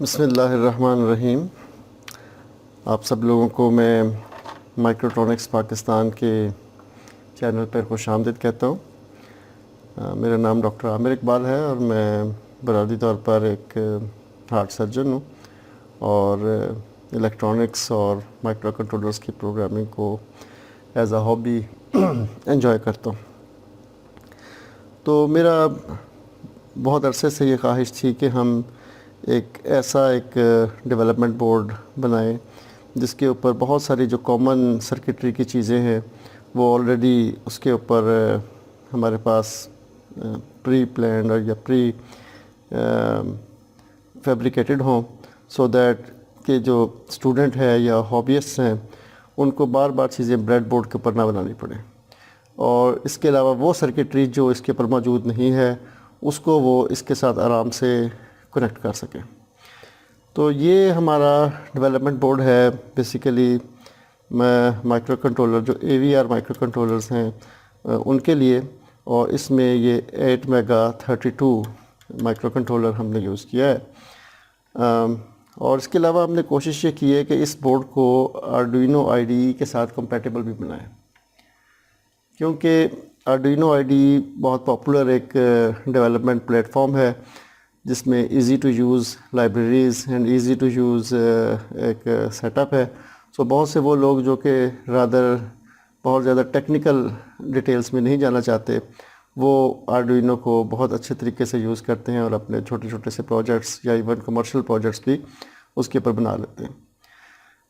बिस्मिल्लाहिर्रहमानिर्रहीम। आप सब लोगों को मैं माइक्रोट्रॉनिक्स पाकिस्तान के चैनल पर खुशामदीद कहता हूँ। मेरा नाम डॉक्टर आमिर इकबाल है और मैं बुनियादी तौर पर एक हार्ट सर्जन हूँ और इलेक्ट्रॉनिक्स और माइक्रो कंट्रोलर्स की प्रोग्रामिंग को एज अ हॉबी एंजॉय करता हूँ। तो मेरा बहुत अरसे से ये ख्वाहिश थी कि हम एक डेवलपमेंट बोर्ड बनाएं जिसके ऊपर बहुत सारी जो कॉमन सर्किटरी की चीज़ें हैं वो ऑलरेडी उसके ऊपर हमारे पास प्री प्लान्ड और या प्री फैब्रिकेटेड हों, सो दैट कि जो स्टूडेंट है या हॉबीइस्ट हैं उनको बार बार चीज़ें ब्रेड बोर्ड के ऊपर ना बनानी पड़े। और इसके अलावा वो सर्किटरी जो इसके ऊपर मौजूद नहीं है उसको वो इसके साथ आराम से कनेक्ट कर सकें। तो ये हमारा डेवलपमेंट बोर्ड है। बेसिकली मैं माइक्रो कंट्रोलर जो AVR माइक्रो कंट्रोलर्स हैं उनके लिए, और इसमें ये 8 मेगा 32 माइक्रो कंट्रोलर हमने यूज़ किया है। और इसके अलावा हमने कोशिश ये की है कि इस बोर्ड को आर्डुइनो IDE के साथ कंपैटिबल भी बनाएं, क्योंकि आर्डुइनो IDE बहुत पॉपुलर एक डेवलपमेंट प्लेटफॉर्म है जिसमें easy to use libraries and easy to use एक सेटअप है। सो बहुत से वो लोग जो कि रादर बहुत ज़्यादा टेक्निकल डिटेल्स में नहीं जाना चाहते वो आर्डुइनो को बहुत अच्छे तरीके से यूज़ करते हैं और अपने छोटे छोटे से प्रोजेक्ट्स या इवन कमर्शियल प्रोजेक्ट्स भी उसके ऊपर बना लेते हैं।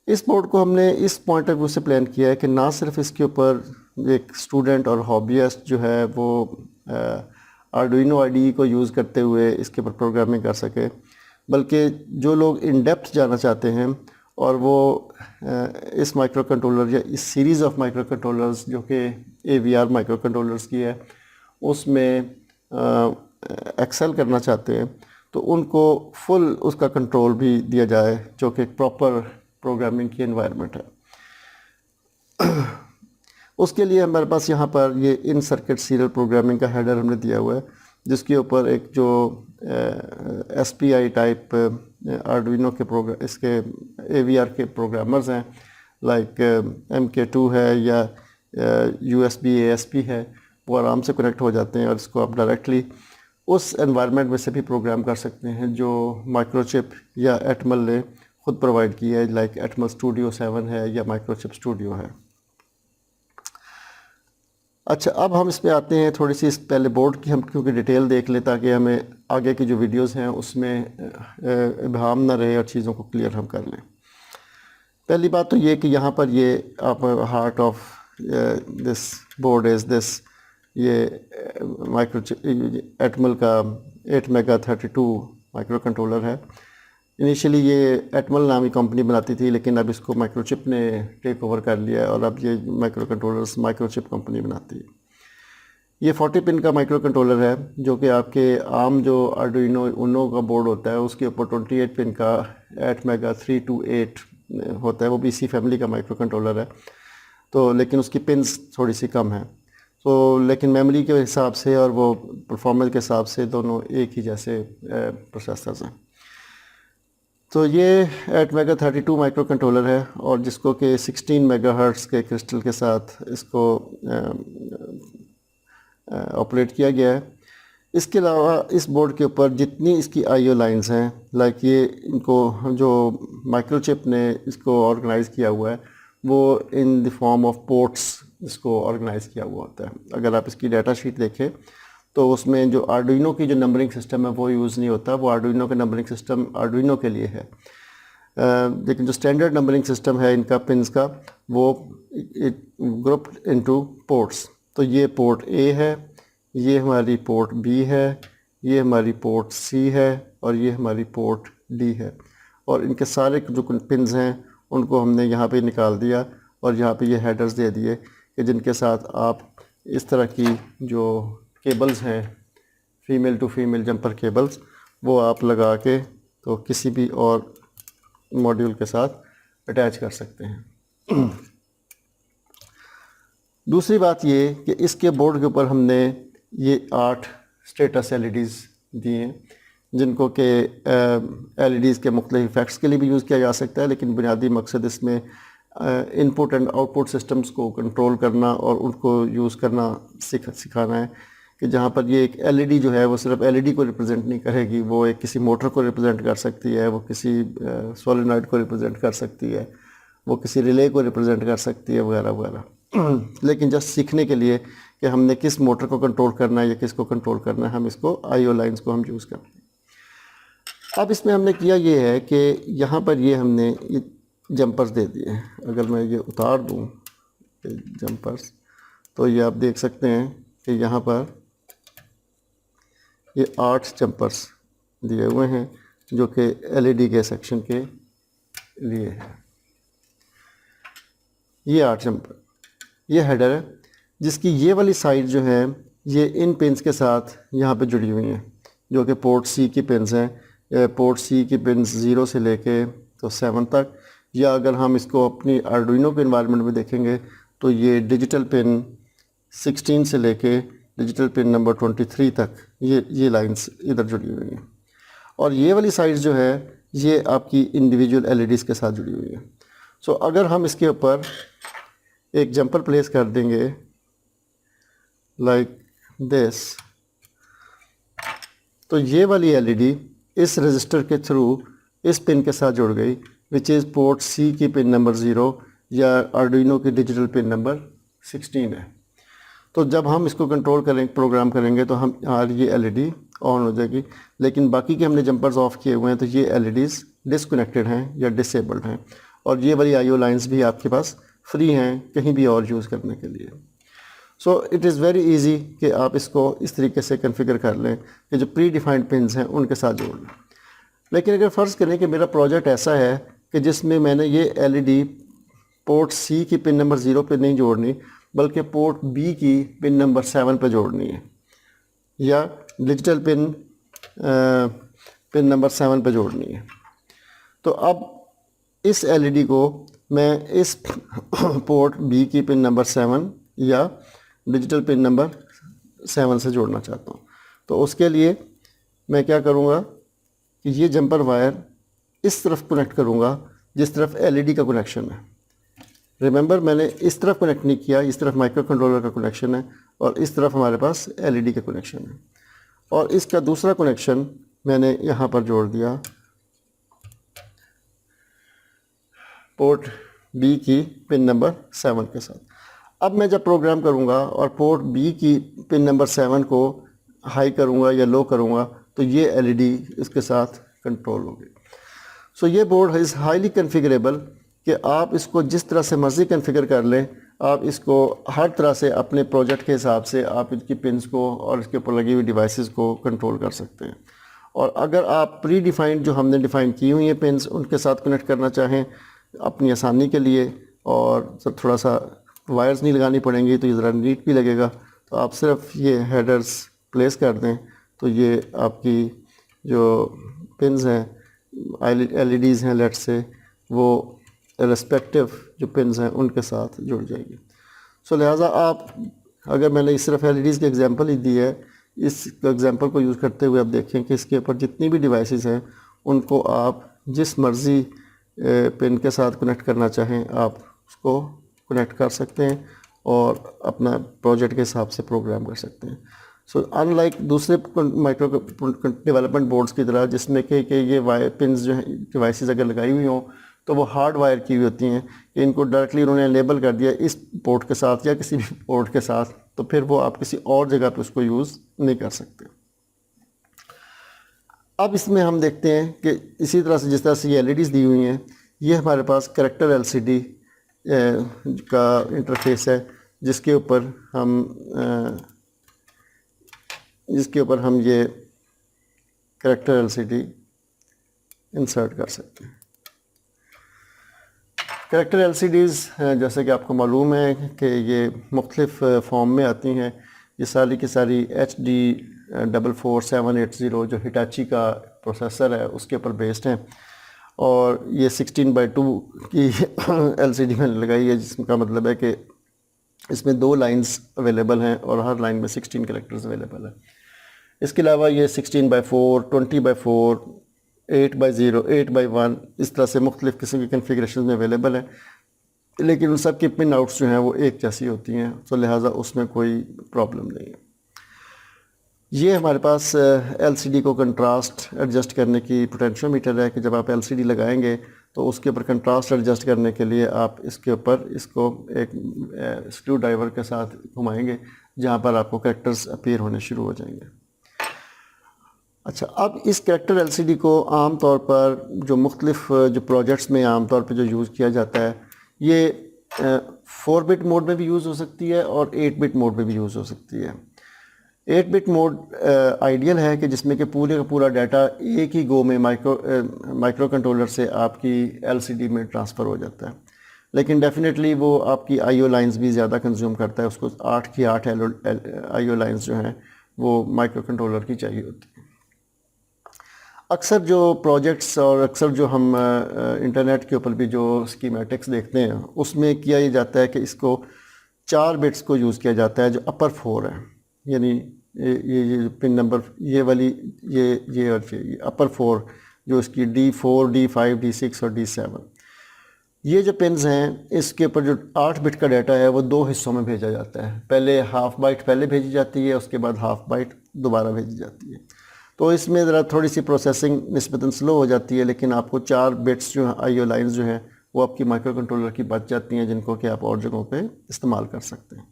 इस बोर्ड को हमने इस पॉइंट ऑफ व्यू से प्लान किया है कि ना सिर्फ इसके ऊपर एक स्टूडेंट और हॉबीइस्ट जो है वो आर्डुइनो IDE को यूज़ करते हुए इसके ऊपर प्रोग्रामिंग कर सके, बल्कि जो लोग इन डेप्थ जाना चाहते हैं और वो इस माइक्रो कंट्रोलर या इस सीरीज़ ऑफ माइक्रो कंट्रोलर्स जो कि AVR माइक्रो कंट्रोलर्स की है उसमें एक्सेल करना चाहते हैं, तो उनको फुल उसका कंट्रोल भी दिया जाए जो कि एक प्रॉपर प्रोग्रामिंग की एनवायरनमेंट है। उसके लिए हमारे पास यहाँ पर ये इन सर्किट सीरियल प्रोग्रामिंग का हेडर हमने दिया हुआ है जिसके ऊपर एक जो SPI टाइप आर्डुइनो के इसके AVR के प्रोग्रामर्स हैं लाइक MK2 है या USB ASP है, वो आराम से कनेक्ट हो जाते हैं और इसको आप डायरेक्टली उस एनवायरनमेंट में से भी प्रोग्राम कर सकते हैं जो माइक्रोचिप या एटमल ने खुद प्रोवाइड की है, लाइक एटमल स्टूडियो 7 है या माइक्रोचिप स्टूडियो है। अच्छा, अब हम इस पे आते हैं थोड़ी सी इस पहले बोर्ड की हम क्योंकि डिटेल देख लें ताकि हमें आगे की जो वीडियोस हैं उसमें इबहाम ना रहे और चीज़ों को क्लियर हम कर लें। पहली बात तो ये कि यहाँ पर ये आप heart of this board is this, ये माइक्रोचिप एटमल का 8 मेगा 32 माइक्रो कंट्रोलर है। इनिशियली ये एटमल नामी कंपनी बनाती थी, लेकिन अब इसको माइक्रोचिप ने टेक ओवर कर लिया है और अब ये माइक्रो कंट्रोलर्स माइक्रोचिप कंपनी बनाती है। ये 40 पिन का माइक्रो कंट्रोलर है जो कि आपके आम जो आर्डुइनो यूनो का बोर्ड होता है उसके ऊपर 28 पिन का 8 मेगा 328 होता है, वो भी इसी फैमिली का माइक्रो कंट्रोलर है। तो लेकिन उसकी पिन्स थोड़ी सी कम है, तो लेकिन मेमोरी के हिसाब से और वो परफॉर्मेंस के हिसाब से दोनों एक ही जैसे प्रोसेसर्स हैं। तो ये 8 मेगा 32 माइक्रो कंट्रोलर है और जिसको कि 16 मेगाहर्ट्ज़ के क्रिस्टल के साथ इसको ऑपरेट किया गया है। इसके अलावा इस बोर्ड के ऊपर जितनी इसकी IO लाइंस हैं, लाइक ये इनको जो माइक्रोचिप ने इसको ऑर्गेनाइज़ किया हुआ है वो in the form of ports इसको ऑर्गेनाइज़ किया हुआ होता है। अगर आप इसकी डाटा शीट देखें तो उसमें जो आर्डुइनो की जो नंबरिंग सिस्टम है वो यूज़ नहीं होता, वो आर्डुइनो का नंबरिंग सिस्टम आर्डुइनो के लिए है। लेकिन जो स्टैंडर्ड नंबरिंग सिस्टम है इनका पिन्स का वो ग्रुप्ड इनटू पोर्ट्स। तो ये पोर्ट A है, ये हमारी पोर्ट B है, ये हमारी पोर्ट C है और ये हमारी पोर्ट D है। और इनके सारे जो पिन्स हैं उनको हमने यहाँ पे निकाल दिया और यहाँ पे ये हेडर्स दे दिए कि जिनके साथ आप इस तरह की जो केबल्स हैं female to female jumper cables वो आप लगा के तो किसी भी और मॉड्यूल के साथ अटैच कर सकते हैं। दूसरी बात ये कि इसके बोर्ड के ऊपर हमने ये 8 स्टेटस LEDs दिए हैं जिनको कि LEDs के मुख्तलिफ इफ़ेक्ट्स के लिए भी यूज़ किया जा सकता है, लेकिन बुनियादी मकसद इसमें इनपुट एंड आउटपुट सिस्टम्स को कंट्रोल करना और उनको यूज़ करना सिखाना है कि जहाँ पर ये एक LED जो है वो सिर्फ LED को रिप्रेजेंट नहीं करेगी, वो एक किसी मोटर को रिप्रेजेंट कर सकती है, वो किसी सोलेनॉइड को रिप्रेजेंट कर सकती है, वो किसी रिले को रिप्रेजेंट कर सकती है, वगैरह वगैरह। लेकिन जस्ट सीखने के लिए कि हमने किस मोटर को कंट्रोल करना है या किसको कंट्रोल करना है, हम इसको IO लाइंस को हम यूज़ करते हैं। अब इसमें हमने किया ये है कि यहाँ पर ये हमने ये जंपर्स दे दिए हैं। अगर मैं ये उतार दूँ जंपर्स, तो ये आप देख सकते हैं कि यहाँ पर ये 8 जंपर्स दिए हुए हैं जो कि LED के सेक्शन के लिए है। ये 8 जंपर, ये हेडर है जिसकी ये वाली साइड जो है ये इन पिन्स के साथ यहाँ पे जुड़ी हुई हैं, जो कि पोर्ट C की पिन्स हैं। पोर्ट C की पिन्स 0 से लेके तो 7 तक, या अगर हम इसको अपनी आर्डुइनो के इन्वायरमेंट में देखेंगे तो ये डिजिटल पिन 16 से लेके डिजिटल पिन नंबर 23 तक ये लाइंस इधर जुड़ी हुई हैं। और ये वाली साइड जो है ये आपकी इंडिविजुअल LEDs के साथ जुड़ी हुई है। सो अगर हम इसके ऊपर एक जंपर प्लेस कर देंगे लाइक दिस, तो ये वाली LED इस रजिस्टर के थ्रू इस पिन के साथ जुड़ गई, विच इज़ पोर्ट C की पिन नंबर 0 या आर्डुइनो की डिजिटल पिन नंबर 16 है। तो जब हम इसको कंट्रोल करेंगे, प्रोग्राम करेंगे, तो हम ये LED ऑन हो जाएगी, लेकिन बाकी के हमने जंपर्स ऑफ किए हुए हैं तो ये LEDs डिसकनेक्टेड हैं या डिसेबल्ड हैं। और ये वाली IO लाइंस भी आपके पास फ्री हैं कहीं भी और यूज़ करने के लिए। So it is very easy कि आप इसको इस तरीके से कन्फिगर कर लें कि जो प्री डिफाइंड पिन्स हैं उनके साथ जोड़ लें। लेकिन अगर फ़र्ज़ करें कि मेरा प्रोजेक्ट ऐसा है कि जिसमें मैंने ये LED पोर्ट C की पिन नंबर 0 पे नहीं जोड़नी, बल्कि पोर्ट B की पिन नंबर 7 पे जोड़नी है, या डिजिटल पिन नंबर 7 पे जोड़नी है, तो अब इस LED को मैं इस पोर्ट B की पिन नंबर 7 या डिजिटल पिन नंबर 7 से जोड़ना चाहता हूँ। तो उसके लिए मैं क्या करूँगा कि ये जंपर वायर इस तरफ कनेक्ट करूँगा जिस तरफ LED का कनेक्शन है। रिमेंबर, मैंने इस तरफ कनेक्ट नहीं किया, इस तरफ माइक्रो कंट्रोलर का कनेक्शन है और इस तरफ हमारे पास LED का कनेक्शन है, और इसका दूसरा कनेक्शन मैंने यहाँ पर जोड़ दिया पोर्ट B की पिन नंबर 7 के साथ। अब मैं जब प्रोग्राम करूँगा और पोर्ट B की पिन नंबर 7 को हाई करूँगा या लो करूँगा तो ये LED इसके साथ कंट्रोल होगी। सो ये बोर्ड इज़ हाईली कन्फिगरेबल कि आप इसको जिस तरह से मर्ज़ी कन्फिगर कर लें, आप इसको हर तरह से अपने प्रोजेक्ट के हिसाब से आप इसकी पिन्स को और इसके ऊपर लगी हुई डिवाइसेस को कंट्रोल कर सकते हैं। और अगर आप प्री डिफ़ाइंड जो हमने डिफ़ाइन की हुई हैं पिन्स उनके साथ कनेक्ट करना चाहें अपनी आसानी के लिए, और थोड़ा सा वायर्स नहीं लगानी पड़ेंगी तो ये ज़रा नीट भी लगेगा, तो आप सिर्फ ये हेडर्स प्लेस कर दें तो ये आपकी जो पिन्स हैं LEDs हैं लेट से, वो रेस्पेक्टिव जो पिन्स हैं उनके साथ जुड़ जाएगी। सो लिहाजा आप, अगर मैंने सिर्फ LEDs की एग्जांपल ही दी है, इस एग्जांपल को यूज़ करते हुए आप देखें कि इसके ऊपर जितनी भी डिवाइसेस हैं उनको आप जिस मर्ज़ी पिन के साथ कनेक्ट करना चाहें आप उसको कनेक्ट कर सकते हैं और अपना प्रोजेक्ट के हिसाब से प्रोग्राम कर सकते हैं। सो अनलाइक दूसरे माइक्रो डेवलपमेंट बोर्ड्स की तरह जिसमें कि ये वायर पिन्स जो हैं डिवाइसेस अगर लगाई हुई हों तो वो हार्ड वायर की हुई होती हैं कि इनको डायरेक्टली उन्होंने लेबल कर दिया इस पोर्ट के साथ या किसी भी पोर्ट के साथ, तो फिर वो आप किसी और जगह पे उसको यूज़ नहीं कर सकते। अब इसमें हम देखते हैं कि इसी तरह से जिस तरह से ये LEDs दी हुई हैं, ये हमारे पास करेक्टर LCD का इंटरफेस है जिसके ऊपर हम ये करेक्टर LCD इंसर्ट कर सकते हैं। करेक्टर LCDs जैसे कि आपको मालूम है कि ये मुख्तलिफ़ फॉर्म में आती हैं। ये सारी की सारी HD 44780 जो हिटाची का प्रोसेसर है उसके ऊपर बेस्ड हैं, और ये 16:2 की LCD मैंने लगाई है, जिसका मतलब है कि इसमें 2 लाइंस अवेलेबल हैं और हर लाइन में 16 कैरेक्टर्स अवेलेबल है। इसके अलावा ये 16x4, 20x4, 8x0, 8x1 इस तरह से मुख्तलिफ़ किस्म की कन्फिग्रेशन में अवेलेबल है, लेकिन उन सब की पिन आउट्स जो हैं वो एक जैसी होती हैं, तो लिहाजा उसमें कोई प्रॉब्लम नहीं है। ये हमारे पास एलसीडी को कंट्रास्ट एडजस्ट करने की पोटेंशियोमीटर है कि जब आप एलसीडी लगाएंगे तो उसके ऊपर कंट्रास्ट एडजस्ट करने के लिए आप इसके ऊपर इसको एक स्क्रू ड्राइवर के साथ घुमाएंगे, जहाँ पर आपको कैरेक्टर्स अपीयर होने शुरू हो जाएंगे। अच्छा, अब इस कैरेक्टर एलसीडी को आम तौर पर जो मुख्तलिफ जो प्रोजेक्ट्स में आम तौर पर जो यूज़ किया जाता है, ये 4 बिट मोड में भी यूज़ हो सकती है और 8 बिट मोड में भी यूज़ हो सकती है। 8 बिट मोड आइडियल है कि जिसमें कि पूरे का पूरा डाटा एक ही गो में माइक्रो कंट्रोलर से आपकी एलसीडी में ट्रांसफ़र हो जाता है, लेकिन डेफिनेटली वो आपकी आईओ लाइंस भी ज़्यादा कंज्यूम करता है। उसको 8 की 8 आईओ लाइंस जो हैं वो माइक्रो कंट्रोलर की चाहिए होती है। अक्सर जो प्रोजेक्ट्स और अक्सर जो हम इंटरनेट के ऊपर भी जो स्कीमेटिक्स देखते हैं उसमें किया ये जाता है कि इसको 4 बिट्स को यूज़ किया जाता है जो अपर 4 है, यानी ये पिन नंबर ये वाली ये और ये अपर 4 जो इसकी D4, D5, D6 और D7, ये जो पिन्स हैं इसके ऊपर जो 8 बिट का डाटा है वो 2 हिस्सों में भेजा जाता है। पहले हाफ बाइट पहले भेजी जाती है, उसके बाद हाफ बाइट दोबारा भेजी जाती है। तो इसमें ज़रा थोड़ी सी प्रोसेसिंग निस्बतन स्लो हो जाती है, लेकिन आपको 4 बिट्स जो आईओ लाइंस जो हैं वो आपकी माइक्रो कंट्रोलर की बच जाती हैं, जिनको कि आप और जगहों पे इस्तेमाल कर सकते हैं।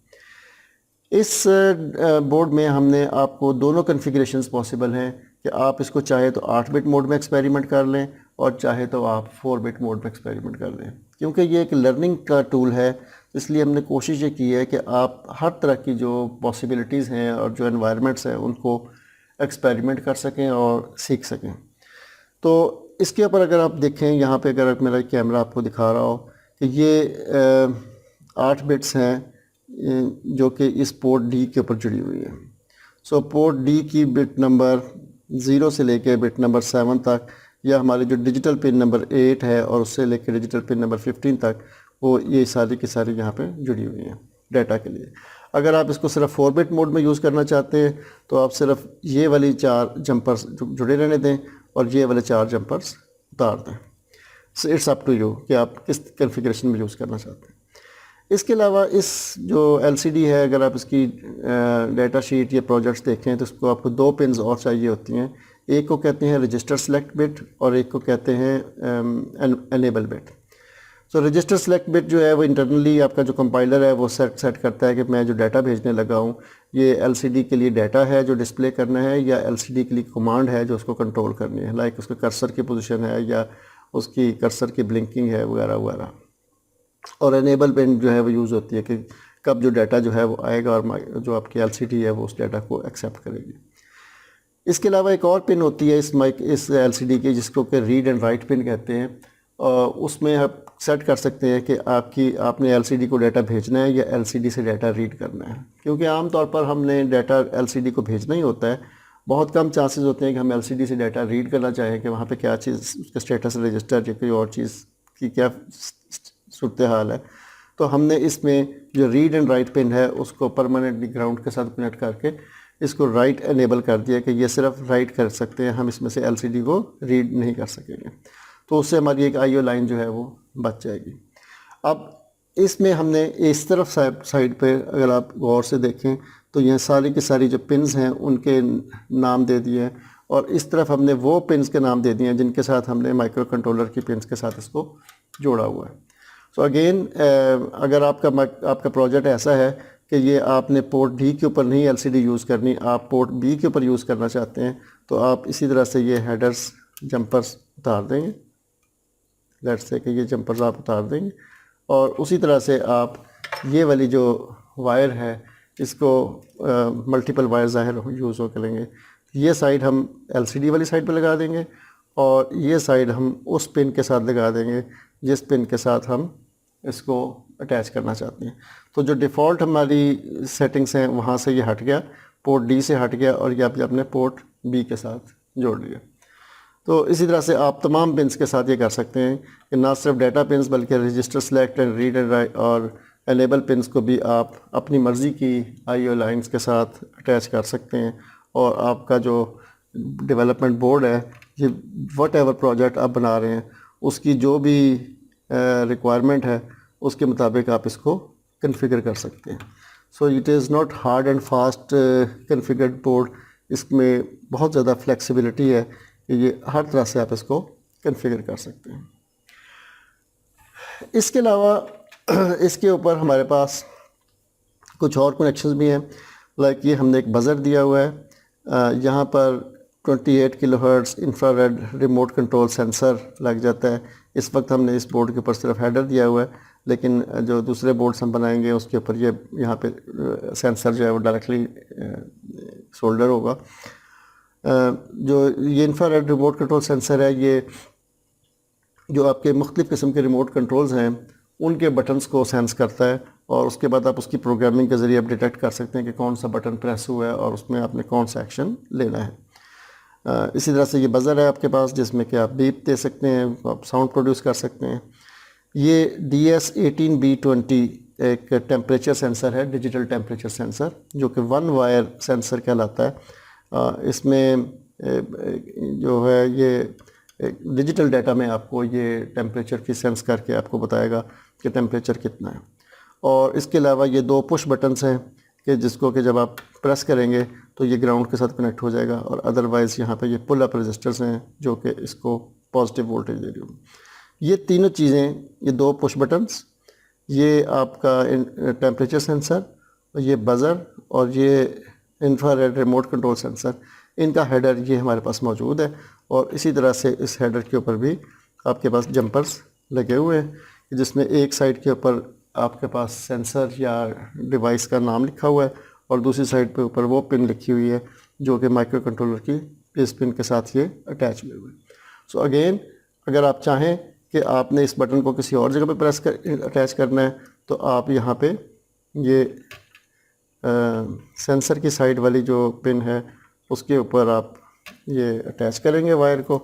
इस बोर्ड में हमने आपको दोनों कन्फिग्रेशंस पॉसिबल हैं कि आप इसको चाहे तो 8 बिट मोड में एक्सपेरिमेंट कर लें और चाहे तो आप 4 बिट मोड में एक्सपेरिमेंट कर लें। क्योंकि ये एक लर्निंग का टूल है, इसलिए हमने कोशिश ये की है कि आप हर तरह की जो पॉसिबिलिटीज़ हैं और जो एनवायरनमेंट्स हैं उनको एक्सपेरिमेंट कर सकें और सीख सकें। तो इसके ऊपर अगर आप देखें, यहाँ पे अगर मेरा कैमरा आपको दिखा रहा हो कि ये 8 बिट्स हैं जो कि इस पोर्ट डी के ऊपर जुड़ी हुई है। सो पोर्ट डी की बिट नंबर 0 से लेके बिट नंबर 7 तक, या हमारी जो डिजिटल पिन नंबर 8 है और उससे लेके डिजिटल पिन नंबर 15 तक, वो ये सारी की सारी यहाँ पे जुड़ी हुई हैं डाटा के लिए। अगर आप इसको सिर्फ 4 बिट मोड में यूज़ करना चाहते हैं तो आप सिर्फ ये वाली 4 जंपर्स जुड़े रहने दें और ये वाले 4 जंपर्स उतार दें। So it's up to you कि आप किस कन्फिग्रेशन में यूज़ करना चाहते हैं। इसके अलावा इस जो एलसीडी है, अगर आप इसकी डाटा शीट या प्रोजेक्ट्स देखें तो इसको आपको 2 पिन्स और चाहिए होती हैं। एक को कहते हैं रजिस्टर सेलेक्ट बिट और एक को कहते हैं एनेबल बिट। सो रजिस्टर सेलेक्ट बिट जो है वो इंटरनली आपका जो कंपाइलर है वो सेट करता है कि मैं जो डाटा भेजने लगा हूँ ये एलसीडी के लिए डाटा है जो डिस्प्ले करना है, या एलसीडी के लिए कमांड है जो उसको कंट्रोल करनी है, लाइक उसके कर्सर की पोजीशन है या उसकी कर्सर की ब्लिंकिंग है वगैरह वगैरह। और एनेबल पिन जो है वो यूज़ होती है कि कब जो डाटा जो है वो आएगा और जो आपकी एलसीडी है वो उस डाटा को एक्सेप्ट करेगी। इसके अलावा एक और पिन होती है इस एलसीडी की जिसको कि रीड एंड राइट पिन कहते हैं। उसमें आप सेट कर सकते हैं कि आपने एलसीडी को डाटा भेजना है या एलसीडी से डाटा रीड करना है। क्योंकि आमतौर पर हमने डाटा एलसीडी को भेजना ही होता है, बहुत कम चांसेस होते हैं कि हम एलसीडी से डाटा रीड करना चाहें कि वहाँ पे क्या चीज़ उसका स्टेटस रजिस्टर या कोई और चीज़ की क्या सूरत हाल है। तो हमने इसमें जो रीड एंड राइट पिन है उसको परमानेंटली ग्राउंड के साथ कनेक्ट करके इसको राइट एनेबल कर दिया कि ये सिर्फ राइट कर सकते हैं, हम इसमें से एलसीडी को रीड नहीं कर सकेंगे। तो उससे हमारी एक आईओ लाइन जो है वो बच जाएगी। अब इसमें हमने इस तरफ साइड पे अगर आप गौर से देखें तो यह सारी की सारी जो पिन्स हैं उनके नाम दे दिए हैं, और इस तरफ हमने वो पिन्स के नाम दे दिए हैं जिनके साथ हमने माइक्रो कंट्रोलर की पिन्स के साथ इसको जोड़ा हुआ है। सो अगेन अगर आपका प्रोजेक्ट ऐसा है कि ये आपने पोर्ट डी के ऊपर नहीं एलसीडी यूज़ करनी, आप पोर्ट बी के ऊपर यूज़ करना चाहते हैं, तो आप इसी तरह से ये हेडर्स जंपर्स उतार देंगे। लेट्स से कि ये जंपर्स आप उतार देंगे और उसी तरह से आप ये वाली जो वायर है इसको मल्टीपल वायर ज़ाहिर यूज़ हो करेंगे। ये साइड हम एलसीडी वाली साइड पे लगा देंगे और ये साइड हम उस पिन के साथ लगा देंगे जिस पिन के साथ हम इसको अटैच करना चाहते हैं। तो जो डिफ़ॉल्ट हमारी सेटिंग्स हैं वहाँ से ये हट गया, पोर्ट डी से हट गया और ये आप अपने पोर्ट बी के साथ जोड़ लिया। तो इसी तरह से आप तमाम पिन्स के साथ ये कर सकते हैं कि ना सिर्फ डाटा पिन्स बल्कि register select and read and right और एनेबल पिन्स को भी आप अपनी मर्ज़ी की आईओ लाइंस के साथ अटैच कर सकते हैं और आपका जो डेवलपमेंट बोर्ड है ये वट एवर प्रोजेक्ट आप बना रहे हैं उसकी जो भी रिक्वायरमेंट है उसके मुताबिक आप इसको कन्फिगर कर सकते हैं। So it is not hard and fast configured board, इसमें बहुत ज़्यादा फ्लेक्सिबिलिटी है कि ये हर तरह से आप इसको कन्फिगर कर सकते हैं। इसके अलावा इसके ऊपर हमारे पास कुछ और कनेक्शंस भी हैं। लाइक ये हमने एक बज़र दिया हुआ है, यहाँ पर 28 kilohertz infrared remote control sensor लग जाता है। इस वक्त हमने इस बोर्ड के ऊपर सिर्फ हेडर दिया हुआ है, लेकिन जो दूसरे बोर्ड्स हम बनाएंगे उसके ऊपर ये यहाँ पे सेंसर जो है वो डायरेक्टली सोल्डर होगा। जो ये इंफ्रारेड रिमोट कंट्रोल सेंसर है, ये जो आपके मुख्तलिफ़ किस्म के रिमोट कंट्रोल्स हैं उनके बटन्स को सेंस करता है और उसके बाद आप उसकी प्रोग्रामिंग के ज़रिए आप डिटेक्ट कर सकते हैं कि कौन सा बटन प्रेस हुआ है और उसमें आपने कौन सा एक्शन लेना है। इसी तरह से ये बज़र है आपके पास जिसमें कि आप बीप दे सकते हैं, आप साउंड प्रोड्यूस कर सकते हैं। ये DS18B20 एक टेम्परेचर सेंसर है, डिजिटल टेम्परेचर सेंसर, जो कि 1 वायर सेंसर कहलाता है। इसमें जो है ये डिजिटल डाटा में आपको ये टेम्परेचर की सेंस करके आपको बताएगा कि टेम्परेचर कितना है। और इसके अलावा ये 2 पुश बटन्स हैं कि जिसको कि जब आप प्रेस करेंगे तो ये ग्राउंड के साथ कनेक्ट हो जाएगा, और अदरवाइज़ यहाँ पे ये पुल अप रजिस्टर्स हैं जो कि इसको पॉजिटिव वोल्टेज दे रही होंगी। ये तीनों चीज़ें, ये 2 पुश बटन्स, ये आपका टेम्परेचर सेंसर, ये बज़र और ये इंफ्रारेड रिमोट कंट्रोल सेंसर, इनका हेडर ये हमारे पास मौजूद है। और इसी तरह से इस हेडर के ऊपर भी आपके पास जंपर्स लगे हुए हैं जिसमें एक साइड के ऊपर आपके पास सेंसर या डिवाइस का नाम लिखा हुआ है और दूसरी साइड पे ऊपर वो पिन लिखी हुई है जो कि माइक्रो कंट्रोलर की इस पिन के साथ ये अटैच हुए हुए। सो अगेन, अगर आप चाहें कि आपने इस बटन को किसी और जगह पे अटैच करना है तो आप यहाँ पे ये सेंसर की साइड वाली जो पिन है उसके ऊपर आप ये अटैच करेंगे वायर को,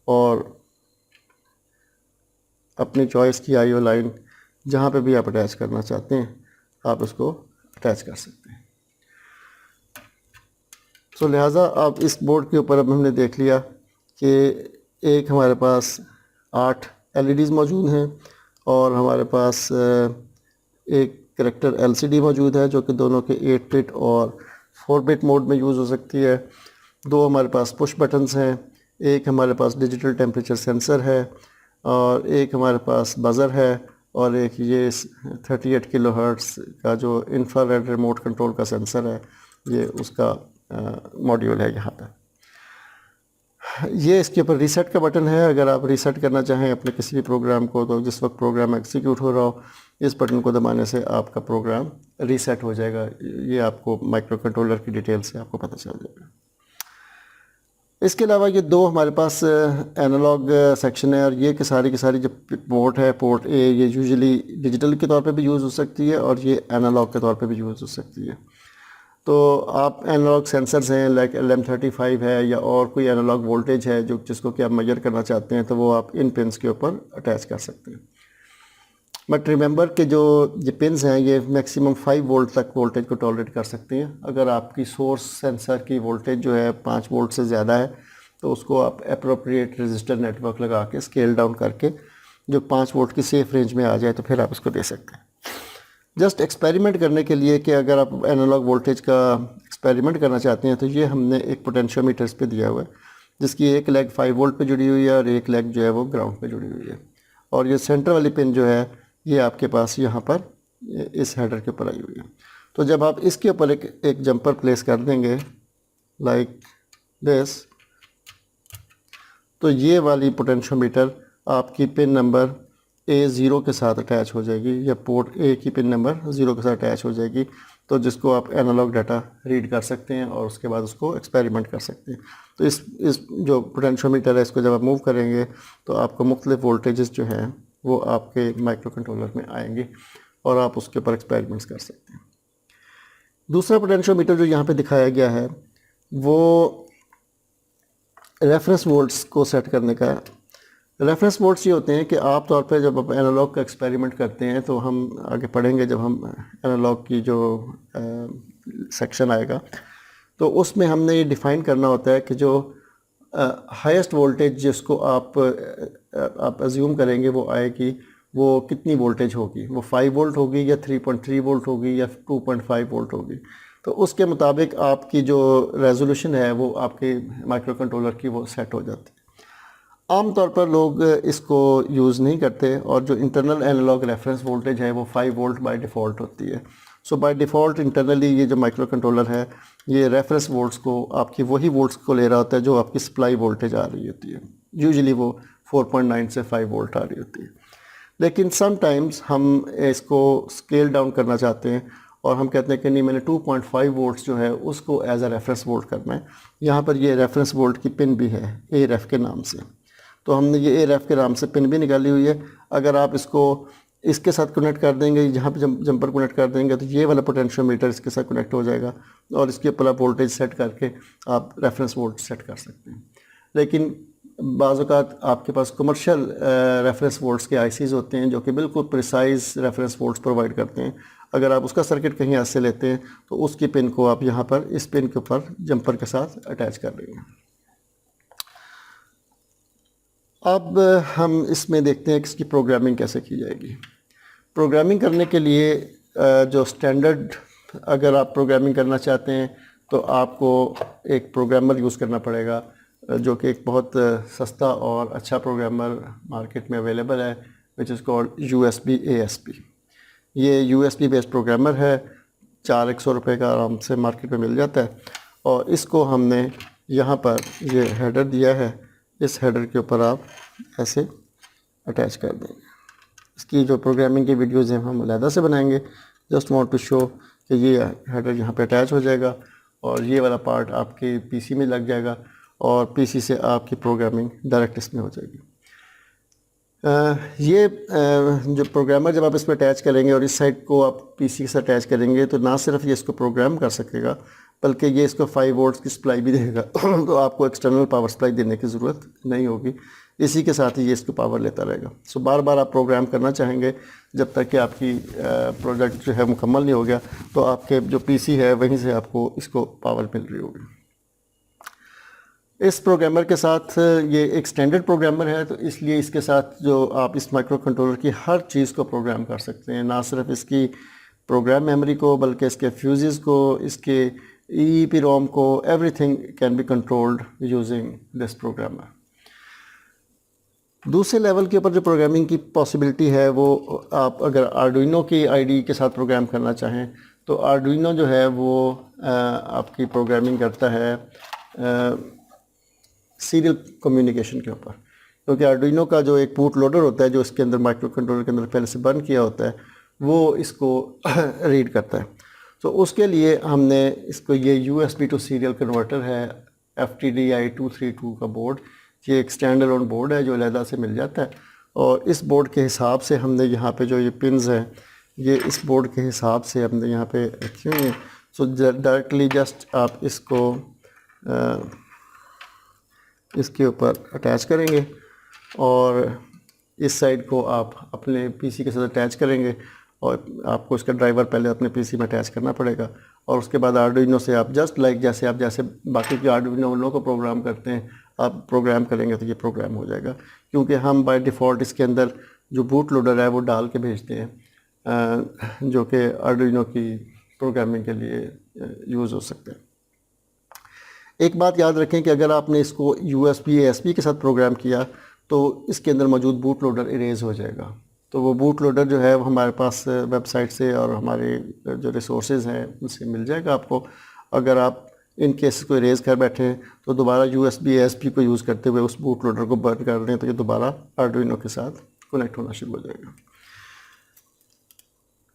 और अपनी चॉइस की IO लाइन जहाँ पे भी आप अटैच करना चाहते हैं आप उसको अटैच कर सकते हैं। सो लिहाजा आप इस बोर्ड के ऊपर अब हमने देख लिया कि एक हमारे पास 8 LEDs मौजूद हैं और हमारे पास एक करेक्टर LCD मौजूद है जो कि दोनों के 8 बिट और 4 बिट मोड में यूज़ हो सकती है। 2 हमारे पास पुश बटन्स हैं, एक हमारे पास डिजिटल टेम्परेचर सेंसर है और एक हमारे पास बज़र है, और एक ये 38 किलोहर्ट्ज़ का जो इंफ्रारेड रिमोट कंट्रोल का सेंसर है ये उसका मॉड्यूल है यहाँ पर। ये इसके ऊपर रीसेट का बटन है। अगर आप रीसेट करना चाहें अपने किसी भी प्रोग्राम को, तो जिस वक्त प्रोग्राम एग्जीक्यूट हो रहा हो इस बटन को दबाने से आपका प्रोग्राम रीसेट हो जाएगा। ये आपको माइक्रो कंट्रोलर की डिटेल से आपको पता चल जाएगा। इसके अलावा ये 2 हमारे पास एनालॉग सेक्शन है, और ये कि सारी की सारी जो पोर्ट है, पोर्ट A, ये यूजुअली डिजिटल के तौर पे भी यूज़ हो सकती है और ये एनालॉग के तौर पे भी यूज़ हो सकती है। तो आप एनालॉग सेंसर्स हैं लाइक LM35 है या और कोई एनालॉग वोल्टेज है जो जिसको कि आप मेजर करना चाहते हैं तो वो आप इन पिन्स के ऊपर अटैच कर सकते हैं। बट रिमेंबर कि जो ये पिन्स हैं ये मैक्सिमम 5 वोल्ट तक वोल्टेज को टॉलरेट कर सकते हैं। अगर आपकी सोर्स सेंसर की वोल्टेज जो है 5 वोल्ट से ज़्यादा है तो उसको आप अप्रोप्रिएट रजिस्टर नेटवर्क लगा के स्केल डाउन करके जो 5 वोल्ट की सेफ रेंज में आ जाए तो फिर आप उसको दे सकते हैं। जस्ट एक्सपेरिमेंट करने के लिए कि अगर आप एनालॉग वोल्टेज का एक्सपेरिमेंट करना चाहते हैं तो ये हमने एक पोटेंशियोमीटर पे दिया हुआ है जिसकी एक लेग 5 वोल्ट पे जुड़ी हुई है और एक लेग जो है वो ग्राउंड पे जुड़ी हुई है, और ये सेंटर वाली पिन जो है ये आपके पास यहाँ पर इस हेडर के ऊपर आई हुई है। तो जब आप इसके ऊपर एक जंपर प्लेस कर देंगे लाइक दिस, तो ये वाली पोटेंशियोमीटर आपकी पिन नंबर A0 के साथ अटैच हो जाएगी, या पोर्ट A की पिन नंबर 0 के साथ अटैच हो जाएगी, तो जिसको आप एनालॉग डाटा रीड कर सकते हैं और उसके बाद उसको एक्सपेरिमेंट कर सकते हैं। तो इस जो पोटेंशियोमीटर है इसको जब आप मूव करेंगे तो आपको मुख्तलिफ वोल्टेजेस जो हैं वो आपके माइक्रो कंट्रोलर में आएंगे और आप उसके ऊपर एक्सपेरिमेंट्स कर सकते हैं। दूसरा पोटेंशियोमीटर जो यहाँ पे दिखाया गया है वो रेफरेंस वोल्ट्स को सेट करने का। रेफरेंस वोल्ट्स ये होते हैं कि आप तौर पे जब आप एनालॉग का एक्सपेरिमेंट करते हैं तो हम आगे पढ़ेंगे जब हम एनालॉग की जो सेक्शन आएगा तो उसमें हमने ये डिफ़ाइन करना होता है कि जो हाईएस्ट वोल्टेज जिसको आप अज्यूम करेंगे वो आएगी, वो कितनी वोल्टेज होगी, वो 5 वोल्ट होगी या 3.3 वोल्ट होगी या 2.5 वोल्ट होगी। तो उसके मुताबिक आपकी जो रेजोल्यूशन है वो आपके माइक्रो कंट्रोलर की वो सेट हो जाती है। आमतौर पर लोग इसको यूज़ नहीं करते और जो इंटरनल एनालॉग रेफरेंस वोल्टेज है वो 5 वोल्ट बाय डिफ़ॉल्ट होती है। सो बाय डिफ़ॉल्ट इंटरनली ये जो माइक्रो कंट्रोलर है ये रेफरेंस वोल्ट्स को आपकी वही वोल्ट्स को ले रहा होता है जो आपकी सप्लाई वोल्टेज आ रही होती है। यूजुअली वो 4.9 से 5 वोल्ट आ रही होती है। लेकिन समटाइम्स हम इसको स्केल डाउन करना चाहते हैं और हम कहते हैं कि नहीं, मैंने 2.5 वोल्ट्स जो है उसको एज अ रेफरेंस वोल्ट करना है। यहाँ पर ये रेफरेंस वोल्ट की पिन भी है ए रेफ के नाम से, तो हमने ये ए रेफ के नाम से पिन भी निकाली हुई है। अगर आप इसको इसके साथ कनेक्ट कर देंगे, जहाँ पे जंपर कनेक्ट कर देंगे तो ये वाला पोटेंशियोमीटर इसके साथ कनेक्ट हो जाएगा और इसके ऊपर आप वोल्टेज सेट करके आप रेफरेंस वोल्ट सेट कर सकते हैं। लेकिन बाज़ औक़ात आपके पास कमर्शियल रेफरेंस वोल्ट्स के आईसीज होते हैं जो कि बिल्कुल प्रिसाइज रेफरेंस वोल्ट्स प्रोवाइड करते हैं। अगर आप उसका सर्किट कहीं ऐसे लेते हैं तो उसकी पिन को आप यहाँ पर इस पिन के ऊपर जंपर के साथ अटैच कर देंगे। अब हम इसमें देखते हैं कि इसकी प्रोग्रामिंग कैसे की जाएगी। प्रोग्रामिंग करने के लिए जो स्टैंडर्ड, अगर आप प्रोग्रामिंग करना चाहते हैं तो आपको एक प्रोग्रामर यूज़ करना पड़ेगा जो कि एक बहुत सस्ता और अच्छा प्रोग्रामर मार्केट में अवेलेबल है, which is called USB ASP। ये USB बेस्ड प्रोग्रामर है, 400 रुपये का आराम से मार्केट में मिल जाता है। और इसको हमने यहाँ पर ये हेडर दिया है, इस हेडर के ऊपर आप ऐसे अटैच कर देंगे। इसकी जो प्रोग्रामिंग की वीडियोज़ हैं हम अलहदा से बनाएंगे। जस्ट वांट टू शो कि ये हेडर यहाँ पे अटैच हो जाएगा और ये वाला पार्ट आपके पीसी में लग जाएगा और पीसी से आपकी प्रोग्रामिंग डायरेक्ट इसमें हो जाएगी। जो प्रोग्रामर जब आप इस पर अटैच करेंगे और इस साइड को आप पीसी से अटैच करेंगे तो ना सिर्फ ये इसको प्रोग्राम कर सकेगा बल्कि ये इसको 5 वोल्ट्स की सप्लाई भी देगा तो आपको एक्सटर्नल पावर सप्लाई देने की ज़रूरत नहीं होगी, इसी के साथ ही ये इसको पावर लेता रहेगा। सो बार बार आप प्रोग्राम करना चाहेंगे जब तक कि आपकी प्रोजेक्ट जो है मुकम्मल नहीं हो गया, तो आपके जो पीसी है वहीं से आपको इसको पावर मिल रही होगी। इस प्रोग्रामर के साथ ये एक स्टैंडर्ड प्रोग्रामर है, तो इसलिए इसके साथ जो आप इस माइक्रो कंट्रोलर की हर चीज़ को प्रोग्राम कर सकते हैं, ना सिर्फ इसकी प्रोग्राम मेमोरी को बल्कि इसके फ्यूजेस को, इसके EEPROM को, everything can be controlled using this programmer. दूसरे लेवल के ऊपर जो प्रोग्रामिंग की पॉसिबिलिटी है वो आप अगर आर्डुइनो की आईडी के साथ प्रोग्राम करना चाहें तो आर्डुइनो जो है वो आपकी प्रोग्रामिंग करता है सीरियल कम्युनिकेशन के ऊपर, क्योंकि आर्डुइनो का जो एक बूट लोडर होता है जो इसके अंदर माइक्रो कंट्रोलर के अंदर पहले से बर्न किया होता है वो इसको रीड करता है। तो उसके लिए हमने इसको ये USB टू सीरियल कन्वर्टर है, FTDI 232 का बोर्ड, ये एक स्टैंड अलोन बोर्ड है जो अलहदा से मिल जाता है और इस बोर्ड के हिसाब से हमने यहाँ पे जो ये पिन्स हैं ये इस बोर्ड के हिसाब से हमने यहाँ पे रखी हुई हैं। सो डायरेक्टली जस्ट आप इसको इसके ऊपर अटैच करेंगे और इस साइड को आप अपने पीसी के साथ अटैच करेंगे और आपको इसका ड्राइवर पहले अपने पीसी में अटैच करना पड़ेगा और उसके बाद आर्डुइनो से आप जस्ट लाइक जैसे बाकी के आर्डुइनो को प्रोग्राम करते हैं आप प्रोग्राम करेंगे तो ये प्रोग्राम हो जाएगा, क्योंकि हम बाय डिफ़ॉल्ट इसके अंदर जो बूट लोडर है वो डाल के भेजते हैं जो कि आर्डुइनो की प्रोग्रामिंग के लिए यूज़ हो सकते हैं। एक बात याद रखें कि अगर आपने इसको USB ASP के साथ प्रोग्राम किया तो इसके अंदर मौजूद बूट लोडर इरेज हो जाएगा। तो वो बूट लोडर जो है वो हमारे पास वेबसाइट से और हमारे जो रिसोर्सेज हैं उनसे मिल जाएगा आपको। अगर आप इन केस को इरेज कर बैठे हैं तो दोबारा USB ASP को यूज़ करते हुए उस बूट लोडर को बर्न कर दें तो ये दोबारा आर्डुइनो के साथ कनेक्ट होना शुरू हो जाएगा।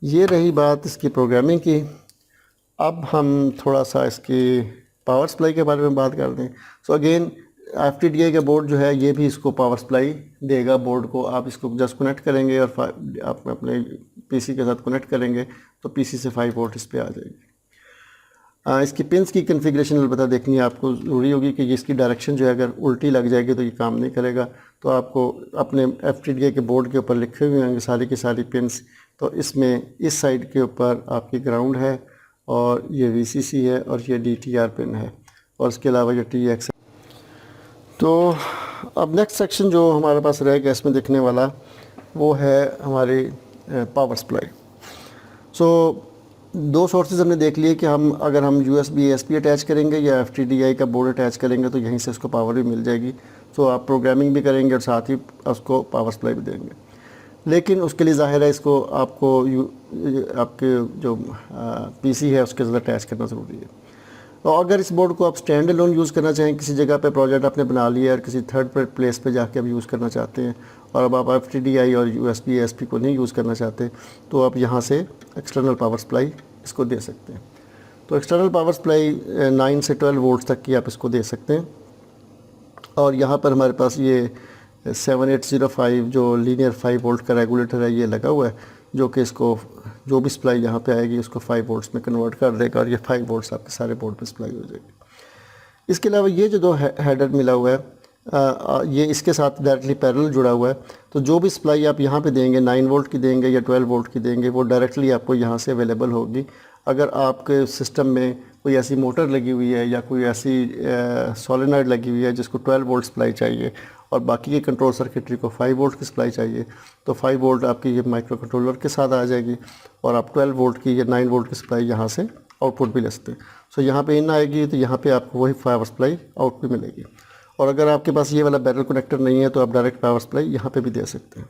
ये रही बात इसकी प्रोग्रामिंग की। अब हम थोड़ा सा इसकी पावर सप्लाई के बारे में बात कर दें। सो अगेन FTDI का बोर्ड जो है ये भी इसको पावर सप्लाई देगा बोर्ड को। आप इसको जस्ट कनेक्ट करेंगे और आप अपने पीसी के साथ कनेक्ट करेंगे तो पीसी से 5 वोल्ट इस पर आ जाएगी। इसकी पिंस की कन्फिग्रेशन अलबत्ता देखनी है आपको ज़रूरी होगी कि इसकी डायरेक्शन जो है अगर उल्टी लग जाएगी तो ये काम नहीं करेगा। तो आपको अपने FTDI के बोर्ड के ऊपर लिखे हुए होंगे सारी की सारी पिंस। तो इसमें इस साइड के ऊपर आपकी ग्राउंड है और ये VCC है और ये DTR पिन है और इसके अलावा ये TX है। तो अब नेक्स्ट सेक्शन जो हमारे पास रहेगा इसमें दिखने वाला वो है हमारी पावर सप्लाई। सो दो सोर्सेज हमने देख लिए कि अगर हम USB ASP अटैच करेंगे या FTDI का बोर्ड अटैच करेंगे तो यहीं से उसको पावर भी मिल जाएगी। सो आप प्रोग्रामिंग भी करेंगे और साथ ही उसको पावर सप्लाई भी देंगे, लेकिन उसके लिए ज़ाहिर है इसको आपके जो PC है उसके साथ अटैच करना ज़रूरी है। और अगर इस बोर्ड को आप स्टैंड अलोन यूज़ करना चाहें, किसी जगह पे प्रोजेक्ट आपने बना लिया और किसी थर्ड प्लेस पे जाके आप यूज़ करना चाहते हैं और अब आप FTDI और USB ASP को नहीं यूज़ करना चाहते, तो आप यहाँ से एक्सटर्नल पावर सप्लाई इसको दे सकते हैं। तो एक्सटर्नल पावर सप्लाई 9 से 12 वोल्ट तक की आप इसको दे सकते हैं। और यहाँ पर हमारे पास ये 7805 जो लीनियर 5 वोल्ट का रेगुलेटर है ये लगा हुआ है, जो कि इसको जो भी सप्लाई यहाँ पे आएगी उसको 5 वोल्ट्स में कन्वर्ट कर देगा और ये 5 वोल्ट्स आपके सारे बोर्ड पे सप्लाई हो जाएगी। इसके अलावा ये जो दो हेडर मिला हुआ है ये इसके साथ डायरेक्टली पैरेलल जुड़ा हुआ है, तो जो भी सप्लाई आप यहाँ पे देंगे 9 वोल्ट की देंगे या 12 वोल्ट की देंगे वो डायरेक्टली आपको यहाँ से अवेलेबल होगी। अगर आपके सिस्टम में कोई ऐसी मोटर लगी हुई है या कोई ऐसी सोलेनॉइड लगी हुई है जिसको 12 वोल्ट सप्लाई चाहिए और बाकी के कंट्रोल सर्किटरी को 5 वोल्ट की सप्लाई चाहिए, तो 5 वोल्ट आपकी ये माइक्रो कंट्रोलर के साथ आ जाएगी और आप 12 वोल्ट की या 9 वोल्ट की सप्लाई यहाँ से आउटपुट भी ले सकते हैं। सो यहाँ पे इन आएगी तो यहाँ पे आपको वही पावर सप्लाई आउट भी मिलेगी। और अगर आपके पास ये वाला बैरल कनेक्टर नहीं है तो आप डायरेक्ट पावर सप्लाई यहाँ पे भी दे सकते हैं।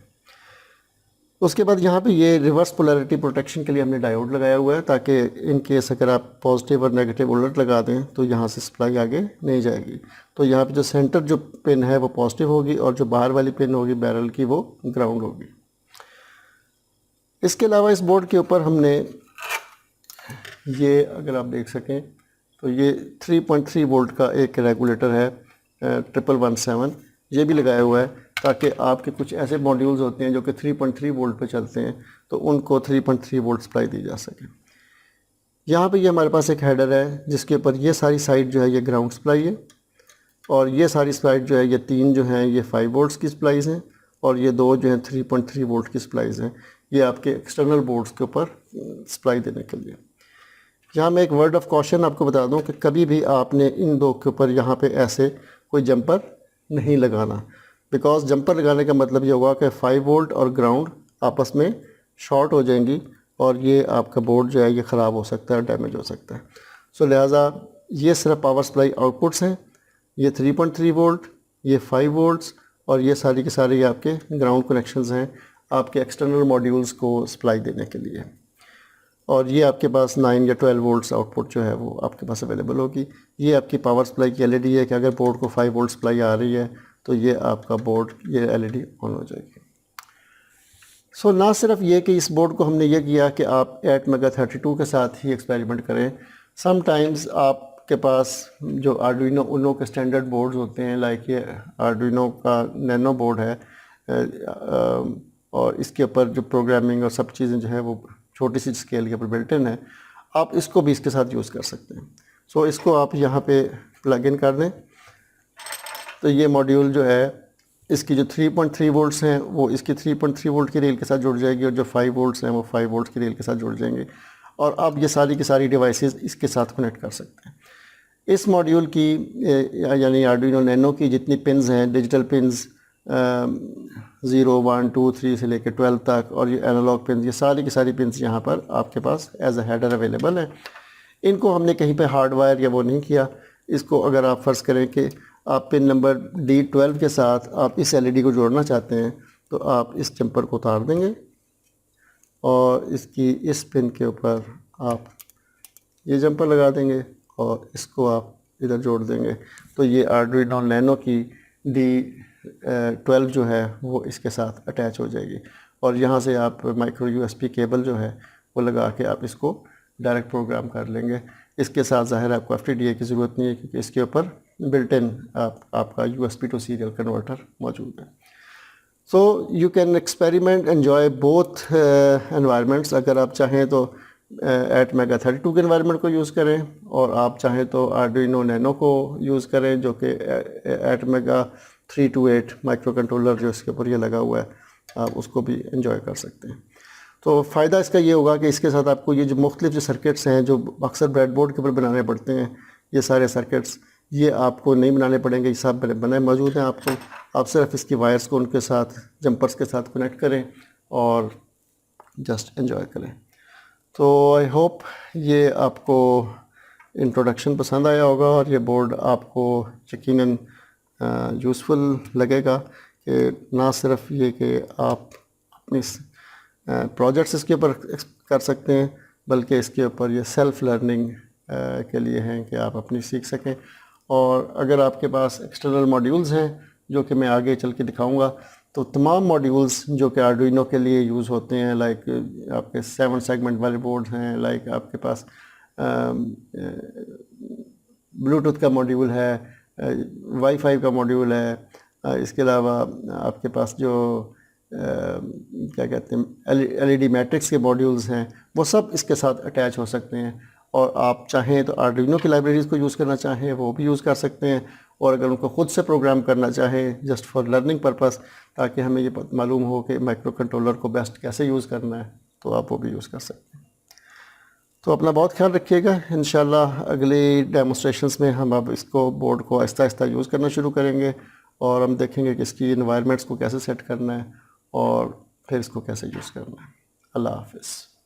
उसके बाद यहाँ पे ये रिवर्स पोलैरिटी प्रोटेक्शन के लिए हमने डायोड लगाया हुआ है, ताकि इन केस अगर आप पॉजिटिव और नेगेटिव अलर्ट लगा दें तो यहाँ से सप्लाई आगे नहीं जाएगी। तो यहाँ पे जो सेंटर जो पिन है वो पॉजिटिव होगी और जो बाहर वाली पिन होगी बैरल की वो ग्राउंड होगी। इसके अलावा इस बोर्ड के ऊपर हमने ये अगर आप देख सकें तो ये 3.3 वोल्ट का एक रेगुलेटर है 1117 ये भी लगाया हुआ है, ताकि आपके कुछ ऐसे मॉड्यूल्स होते हैं जो कि 3.3 वोल्ट पे चलते हैं तो उनको 3.3 वोल्ट सप्लाई दी जा सके। यहाँ पे ये हमारे पास एक हेडर है जिसके ऊपर ये सारी साइड जो है ये ग्राउंड सप्लाई है और ये सारी साइड जो है ये 3 जो हैं ये 5 वोल्ट्स की सप्लाईज हैं और ये 2 जो हैं 3.3 वोल्ट की सप्लाईज हैं। ये आपके एक्सटर्नल बोर्ड्स के ऊपर सप्लाई देने के लिए। यहाँ मैं एक वर्ड ऑफ कॉशन आपको बता दूँ कि कभी भी आपने इन दो के ऊपर यहाँ पे ऐसे कोई जंपर नहीं लगाना, बिकॉज जंपर लगाने का मतलब ये होगा कि 5 वोल्ट और ग्राउंड आपस में शॉर्ट हो जाएंगी और ये आपका बोर्ड जो है ये ख़राब हो सकता है, डैमेज हो सकता है। सो लिहाजा ये सिर्फ पावर सप्लाई आउटपुट्स हैं, ये 3.3 वोल्ट, ये 5 वोल्ट्स और ये सारी के सारे आपके ग्राउंड कनेक्शंस हैं आपके एक्सटर्नल मॉड्यूल्स को सप्लाई देने के लिए। और ये आपके पास 9 या 12 वोल्ट्स आउटपुट जो है वो आपके पास अवेलेबल होगी। ये आपकी पावर सप्लाई की LED है कि अगर बोर्ड को 5 वोल्ट सप्लाई आ रही है तो ये आपका बोर्ड ये LED ऑन हो जाएगी। सो ना सिर्फ ये कि इस बोर्ड को हमने ये किया कि आप 8MEGA32 के साथ ही एक्सपेरिमेंट करें, समटाइम्स आपके पास जो आर्डुइनो उनो के स्टैंडर्ड बोर्ड्स होते हैं, लाइक ये आर्डुइनो का नैनो बोर्ड है और इसके ऊपर जो प्रोग्रामिंग और सब चीज़ें जो है वो छोटी सी स्केल के ऊपर बिल्ट इन है, आप इसको भी इसके साथ यूज़ कर सकते हैं। सो इसको आप यहाँ पे प्लग इन कर दें तो ये मॉड्यूल जो है इसकी जो 3.3 वोल्ट्स हैं वो इसकी 3.3 वोल्ट की रेल के साथ जुड़ जाएगी और जो 5 वोल्ट्स हैं वो 5 वोल्ट की रेल के साथ जुड़ जाएंगे और आप ये सारी की सारी डिवाइसेस इसके साथ कनेक्ट कर सकते हैं। इस मॉड्यूल की यानी आर्डुइनो नैनो की जितनी पिन्स हैं, डिजिटल पिन्स 0, 1, 2, 3 से लेकर 12 तक और ये एनालॉग पिन, ये सारी की सारी पिन्स यहाँ पर आपके पास एज अ हेडर अवेलेबल है। इनको हमने कहीं पे हार्डवायर या वो नहीं किया। इसको अगर आप फ़र्ज़ करें कि आप पिन नंबर D12 के साथ आप इस LED को जोड़ना चाहते हैं तो आप इस जंपर को उतार देंगे और इसकी इस पिन के ऊपर आप ये जंपर लगा देंगे और इसको आप इधर जोड़ देंगे तो ये आर्डुइनो नैनो की D12 जो है वो इसके साथ अटैच हो जाएगी और यहाँ से आप माइक्रो USB केबल जो है वो लगा के आप इसको डायरेक्ट प्रोग्राम कर लेंगे। इसके साथ ज़ाहिर आपको FTDI की ज़रूरत नहीं है क्योंकि इसके ऊपर बिल्ट इन आपका USB टू सीरियल कन्वर्टर मौजूद है। So you can experiment enjoy both environments. अगर आप चाहें तो 8MEGA32 के एनवायरनमेंट को यूज़ करें और आप चाहें तो आर्डुइनो नैनो को यूज़ करें जो कि 8MEGA328 माइक्रो कंट्रोलर जो इसके ऊपर ये लगा हुआ है, आप उसको भी एंजॉय कर सकते हैं। तो फ़ायदा इसका ये होगा कि इसके साथ आपको ये जो मुख्तलिफ जो सर्किट्स हैं जो अक्सर ब्रेडबोर्ड के ऊपर बनाने पड़ते हैं, ये सारे सर्किट्स ये आपको नहीं बनाने पड़ेंगे, ये सब बने मौजूद हैं आपको। आप सिर्फ इसकी वायर्स को उनके साथ जंपर्स के साथ कनेक्ट करें और जस्ट एंजॉय करें। तो आई होप ये आपको इंट्रोडक्शन पसंद आया होगा और ये बोर्ड आपको यकीनन यूज़फुल लगेगा कि ना सिर्फ ये कि आप अपनी प्रोजेक्ट्स इसके ऊपर कर सकते हैं, बल्कि इसके ऊपर ये सेल्फ़ लर्निंग के लिए हैं कि आप अपनी सीख सकें। और अगर आपके पास एक्सटर्नल मॉड्यूल्स हैं जो कि मैं आगे चल के दिखाऊंगा, तो तमाम मॉड्यूल्स जो कि आर्डुइनो के लिए यूज़ होते हैं, लाइक आपके 7 सेगमेंट वाले बोर्ड हैं, लाइक आपके पास ब्लूटूथ का मॉड्यूल है, वाईफाई का मॉड्यूल है, इसके अलावा आपके पास जो क्या कहते हैं एलईडी मैट्रिक्स के मॉड्यूल्स हैं, वो सब इसके साथ अटैच हो सकते हैं। और आप चाहें तो आर्डुइनो की लाइब्रेरीज़ को यूज़ करना चाहें वो भी यूज़ कर सकते हैं, और अगर उनको ख़ुद से प्रोग्राम करना चाहें जस्ट फॉर लर्निंग पर्पस, ताकि हमें ये मालूम हो कि माइक्रो कंट्रोलर को बेस्ट कैसे यूज़ करना है, तो आप वो भी यूज़ कर सकते हैं। तो अपना बहुत ख्याल रखिएगा। इंशाल्लाह अगली डेमोस्ट्रेशंस में हम अब इसको बोर्ड को आहिस्ता आहिस्ता यूज़ करना शुरू करेंगे और हम देखेंगे कि इसकी इन्वायरमेंट्स को कैसे सेट करना है और फिर इसको कैसे यूज़ करना है। अल्लाह हाफ़िज़।